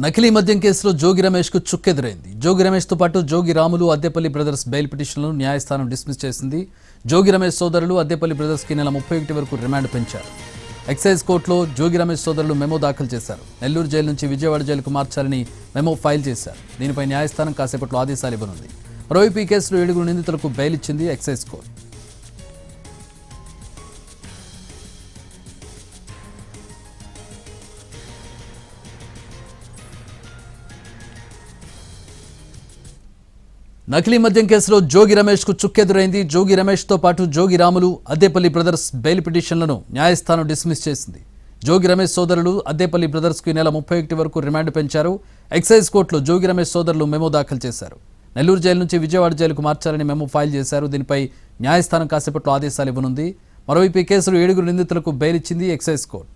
నకిలీ మద్యం కేసులో జోగి రమేష్కు చుక్కెదురైంది. జోగి రమేష్తో పాటు జోగి రాములు, అద్దెపల్లి బ్రదర్స్ బెయిల్ పిటిషన్లను న్యాయస్థానం డిస్మిస్ చేసింది. జోగి రమేష్ సోదరులు అద్దెపల్లి బ్రదర్స్కి నెల 31 వరకు రిమాండ్ పెంచారు. ఎక్సైజ్ కోర్టులో జోగి రమేష్ సోదరులు మెమో దాఖలు చేశారు. నెల్లూరు జైలు నుంచి విజయవాడ జైలుకు మార్చాలని మెమో ఫైల్ చేశారు. దీనిపై న్యాయస్థానం కాసేపట్లో ఆదేశాలు ఇవ్వనుంది. మరోవైపు ఈ కేసులో 7 నిందితులకు బెయిల్ ఇచ్చింది ఎక్సైజ్ కోర్టు. నకిలీ మద్యం కేసులో జోగి రమేష్కు చుక్కెదురైంది. జోగి రమేష్తో పాటు జోగి రాములు, అద్దెపల్లి బ్రదర్స్ బెయిల్ పిటిషన్లను న్యాయస్థానం డిస్మిస్ చేసింది. జోగి రమేష్ సోదరులు అద్దెపల్లి బ్రదర్స్కి నెల 31 వరకు రిమాండ్ పెంచారు. ఎక్సైజ్ కోర్టులో జోగి రమేష్ సోదరులు మెమో దాఖలు చేశారు. నెల్లూరు జైలు నుంచి విజయవాడ జైలుకు మార్చాలని మెమో ఫైల్ చేశారు. దీనిపై న్యాయస్థానం కాసేపట్లో ఆదేశాలు ఇవ్వనుంది. మరోవైపు ఈ కేసులో 7 నిందితులకు బెయిల్ ఇచ్చింది ఎక్సైజ్ కోర్టు.